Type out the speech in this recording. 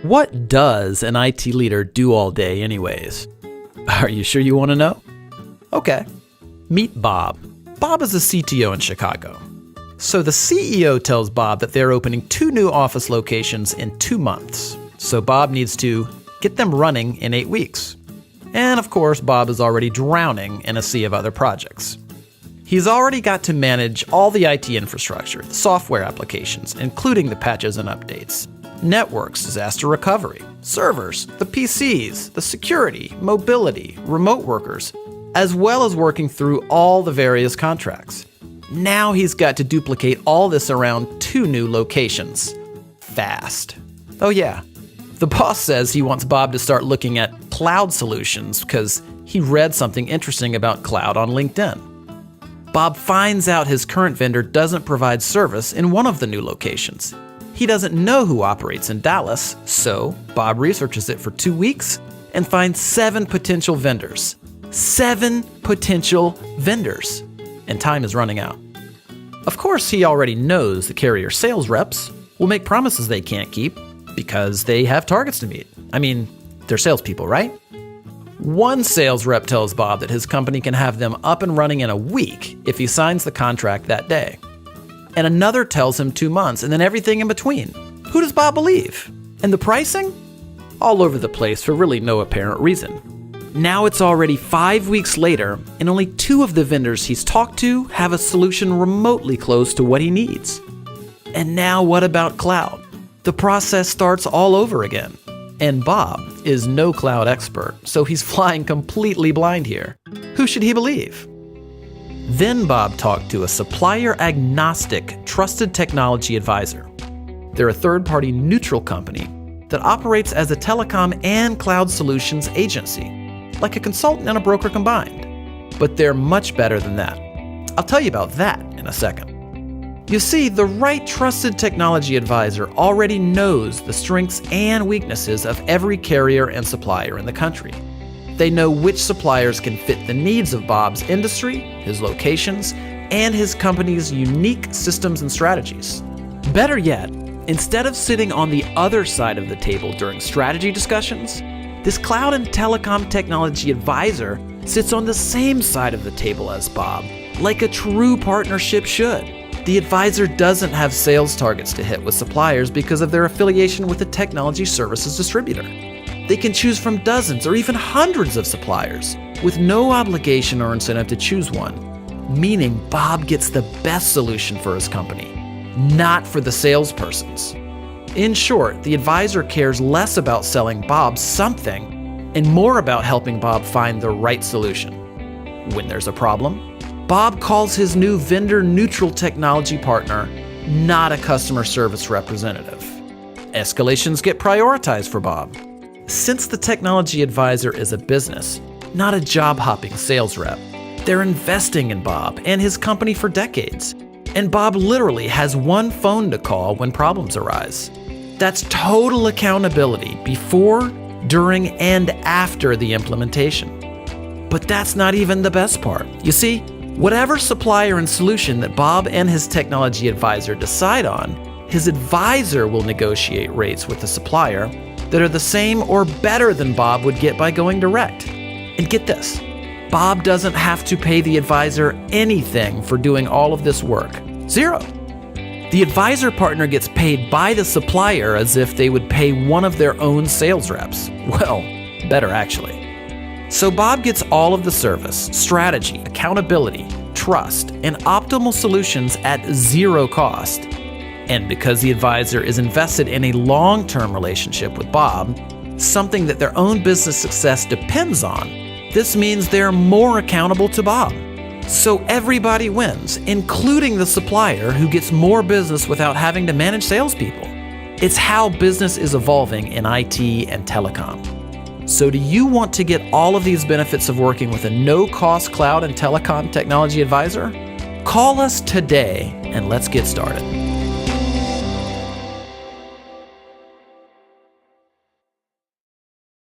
What does an IT leader do all day anyways? Are you sure you want to know? Okay. Meet Bob. Bob is a CTO in Chicago. So the CEO tells Bob that they're opening 2 new office locations in 2 months. So Bob needs to get them running in 8 weeks. And of course, Bob is already drowning in a sea of other projects. He's already got to manage all the IT infrastructure, the software applications, including the patches and updates, networks, disaster recovery, servers, the PCs, the security, mobility, remote workers, as well as working through all the various contracts. Now he's got to duplicate all this around 2 new locations. Fast. Oh yeah, the boss says he wants Bob to start looking at cloud solutions because he read something interesting about cloud on LinkedIn. Bob finds out his current vendor doesn't provide service in one of the new locations. He doesn't know who operates in Dallas, so Bob researches it for 2 weeks and finds 7 potential vendors. 7 potential vendors. And time is running out. Of course, he already knows the carrier sales reps will make promises they can't keep because they have targets to meet. I mean, they're salespeople, right? One sales rep tells Bob that his company can have them up and running in a week if he signs the contract that day. And another tells him 2 months, and then everything in between. Who does Bob believe? And the pricing? All over the place for really no apparent reason. Now it's already 5 weeks later, and only 2 of the vendors he's talked to have a solution remotely close to what he needs. And now what about cloud? The process starts all over again. And Bob is no cloud expert, so he's flying completely blind here. Who should he believe? Then Bob talked to a supplier-agnostic, trusted technology advisor. They're a third-party neutral company that operates as a telecom and cloud solutions agency, like a consultant and a broker combined. But they're much better than that. I'll tell you about that in a second. You see, the right trusted technology advisor already knows the strengths and weaknesses of every carrier and supplier in the country. They know which suppliers can fit the needs of Bob's industry, his locations, and his company's unique systems and strategies. Better yet, instead of sitting on the other side of the table during strategy discussions, this cloud and telecom technology advisor sits on the same side of the table as Bob, like a true partnership should. The advisor doesn't have sales targets to hit with suppliers because of their affiliation with a technology services distributor. They can choose from dozens or even hundreds of suppliers with no obligation or incentive to choose one, meaning Bob gets the best solution for his company, not for the salespersons. In short, the advisor cares less about selling Bob something and more about helping Bob find the right solution. When there's a problem, Bob calls his new vendor-neutral technology partner, not a customer service representative. Escalations get prioritized for Bob. Since the technology advisor is a business, not a job-hopping sales rep, they're investing in Bob and his company for decades. And Bob literally has one phone to call when problems arise. That's total accountability before, during, and after the implementation. But that's not even the best part. You see, whatever supplier and solution that Bob and his technology advisor decide on, his advisor will negotiate rates with the supplier that are the same or better than Bob would get by going direct. And get this, Bob doesn't have to pay the advisor anything for doing all of this work. 0. The advisor partner gets paid by the supplier as if they would pay one of their own sales reps. Well, better actually. So Bob gets all of the service, strategy, accountability, trust, and optimal solutions at 0 cost. And because the advisor is invested in a long-term relationship with Bob, something that their own business success depends on, this means they're more accountable to Bob. So everybody wins, including the supplier who gets more business without having to manage salespeople. It's how business is evolving in IT and telecom. So do you want to get all of these benefits of working with a no-cost cloud and telecom technology advisor? Call us today and let's get started.